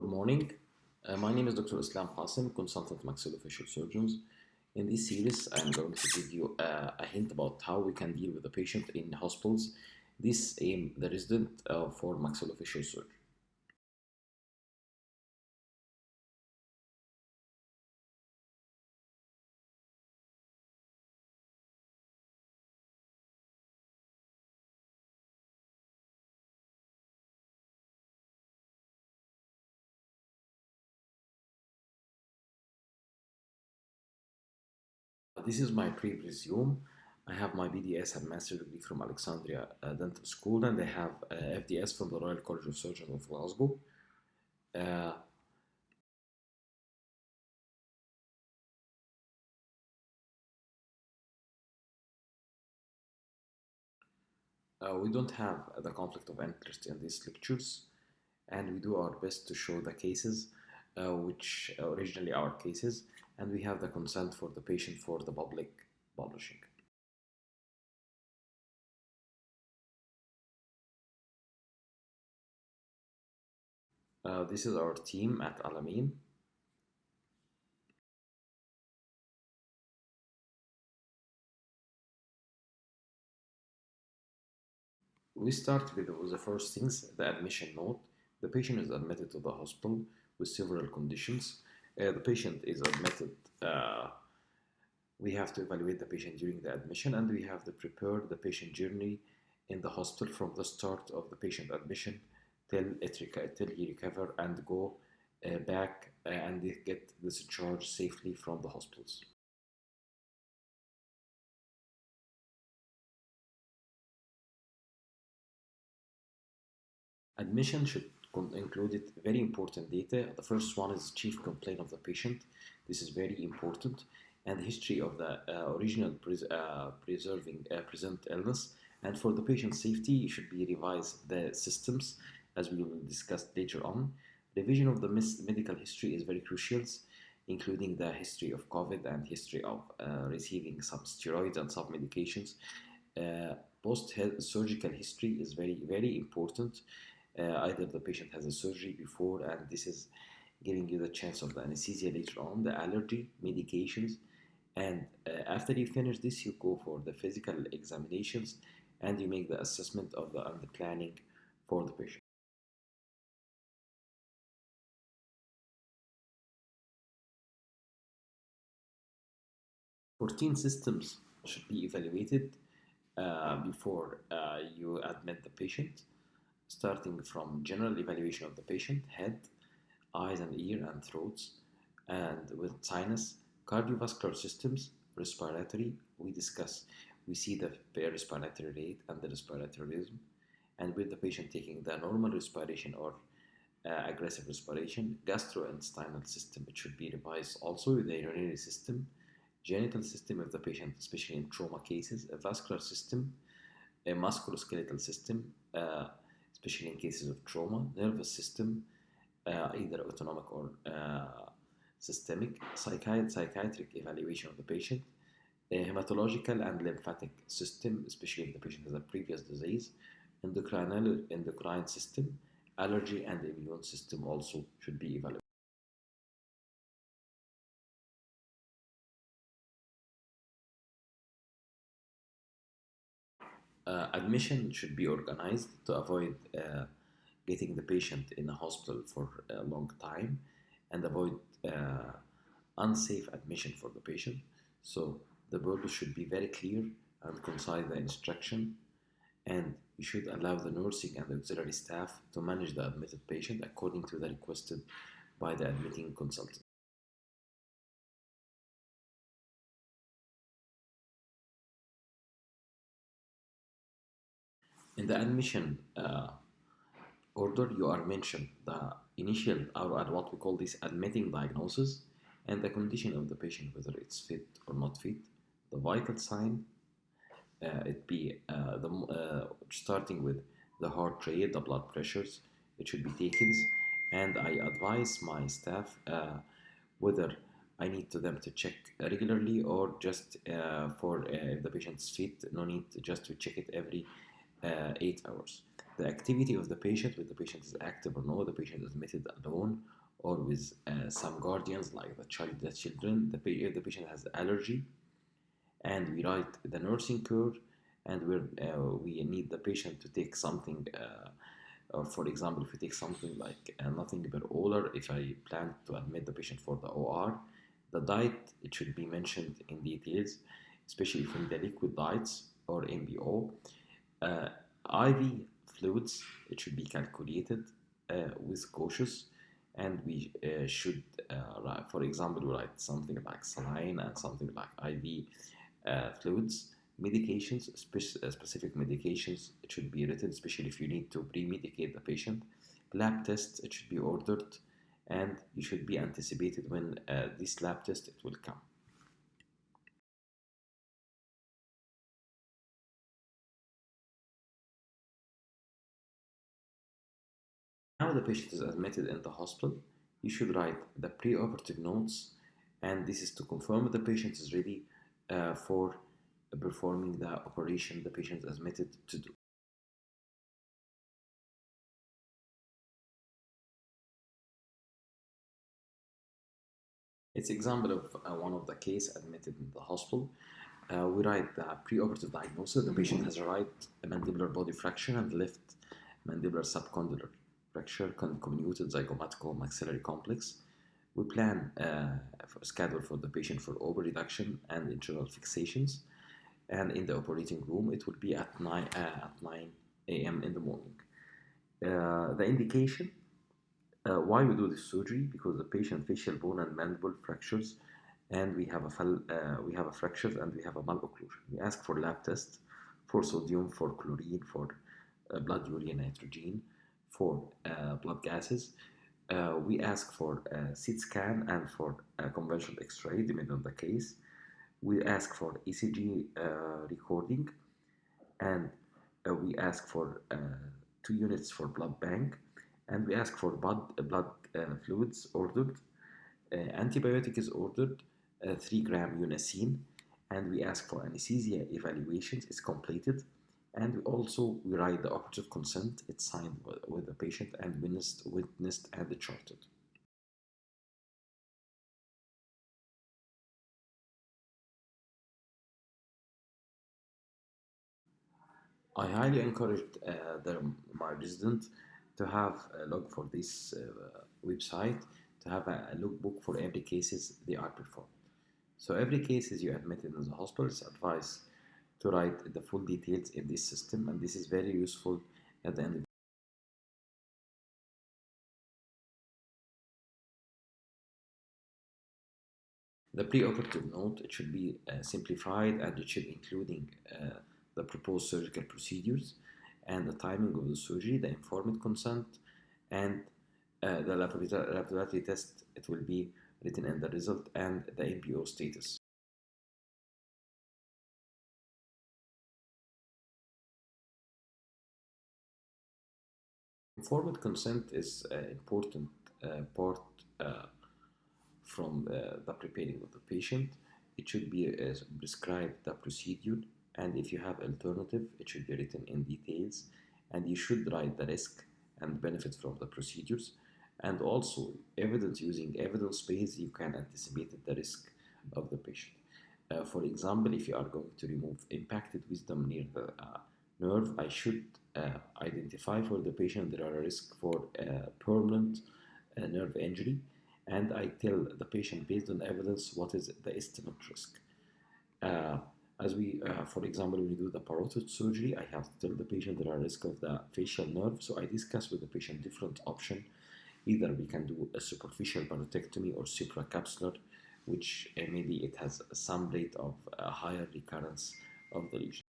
Good morning. My name is Dr. Islam Qasim, consultant maxillofacial surgeons. In this series, I'm going to give you a hint about how we can deal with the patient in hospitals. This aim the resident for maxillofacial surgery. This is my pre-resume. I have my BDS and master degree from Alexandria Dental School, and I have FDS from the Royal College of Surgeons of Glasgow. Uh, we don't have the conflict of interest in these lectures, and we do our best to show the cases, which originally are cases, and we have the consent for the patient for the public publishing. This is our team at Alamein. We start with the first things, the admission note. The patient is admitted to the hospital with several conditions. The patient is admitted. We have to evaluate the patient during the admission, and we have to prepare the patient journey in the hospital from the start of the patient admission till he recover and go back and get discharged safely from the hospitals. Admission should include very important data. The first one is chief complaint of the patient. This is very important, and history of the original preserving present illness. And for the patient safety, you should be revised the systems, as we will discuss later on. Revision of the medical history is very crucial, including the history of COVID and history of receiving some steroids and some medications. Post surgical history is very important. Either the patient has a surgery before, and this is giving you the chance of the anesthesia later on, the allergy, medications, and after you finish this, you go for the physical examinations and you make the assessment of the planning for the patient. Fourteen systems should be evaluated before you admit the patient, starting from general evaluation of the patient, head, eyes and ear and throats, and with sinus, cardiovascular systems, respiratory, we see the respiratory rate and the respiratory rhythm, and with the patient taking the normal respiration or aggressive respiration, gastrointestinal system, it should be revised also with the urinary system, genital system of the patient, especially in trauma cases, a vascular system, a musculoskeletal system, especially in cases of trauma, nervous system, either autonomic or systemic, psychiatric evaluation of the patient, a hematological and lymphatic system, especially if the patient has a previous disease, endocrine system, allergy and immune system also should be evaluated. Admission should be organized to avoid getting the patient in a hospital for a long time and avoid unsafe admission for the patient. So the purpose should be very clear and concise the instruction, and you should allow the nursing and auxiliary staff to manage the admitted patient according to the requested by the admitting consultant. In the admission order, you are mentioned the initial or what we call this admitting diagnosis and the condition of the patient, whether it's fit or not fit, the vital sign, it be starting with the heart rate, the blood pressures, it should be taken, and I advise my staff whether I need to them to check regularly or just for if the patient's fit, no need just to check it every 8 hours. the activity of the patient, whether the patient is active or no, the patient is admitted alone or with some guardians like the children, if the patient has allergy, and we write the nursing cure, and we need the patient to take something, or for example, if we take something like nothing but oral, if I plan to admit the patient for the OR, the diet, it should be mentioned in details, especially if we need the liquid diets or MBO. Uh, IV fluids, it should be calculated with cautious, and we should, write, for example, write something like saline and something like IV fluids. Medications, specific medications, it should be written, especially if you need to pre-medicate the patient. Lab tests, it should be ordered, and you should be anticipated when this lab test it will come. Now the patient is admitted in the hospital. You should write the preoperative notes, and this is to confirm the patient is ready for performing the operation the patient is admitted to do. It's example of one of the case admitted in the hospital. We write the preoperative diagnosis. The patient has a right mandibular body fracture and left mandibular subcondylar fracture, comminuted zygomatical maxillary complex. We plan a schedule for the patient for open reduction and internal fixations. And in the operating room, it will be at 9 a.m. in the morning. The indication, why we do this surgery? Because the patient facial bone and mandible fractures, and we have a fractures and we have a malocclusion. We ask for lab tests for sodium, for chlorine, for blood urea nitrogen, for blood gases. We ask for CT scan and for conventional X-ray, depending on the case. We ask for ECG recording, and we ask for 2 units for blood bank, and we ask for blood fluids ordered. Antibiotic is ordered, 3 gram unacin, and we ask for anesthesia evaluations is completed, and we write the operative consent. It's signed with the patient and witnessed and charted. I highly encourage my resident to have a log for this website, to have a logbook for every cases they are performed. So every case is you admitted in the hospital, it's advised to write the full details in this system, and this is very useful at the end. The preoperative note, it should be simplified, and it should including the proposed surgical procedures and the timing of the surgery, the informed consent, and the laboratory test. It will be written in the result and the MPO status. Informed consent is an important part from the preparing of the patient. It should be prescribed the procedure, and if you have alternative, it should be written in details, and you should write the risk and benefits from the procedures, and also evidence. Using evidence base, you can anticipate the risk of the patient. For example, if you are going to remove impacted wisdom near the nerve, I should identify for the patient there are a risk for permanent nerve injury, and I tell the patient based on evidence what is the estimate risk. For example, when we do the parotid surgery, I have to tell the patient there are risk of the facial nerve, so I discuss with the patient different option. Either we can do a superficial parotectomy or supracapsular, which maybe it has some rate of higher recurrence of the lesion.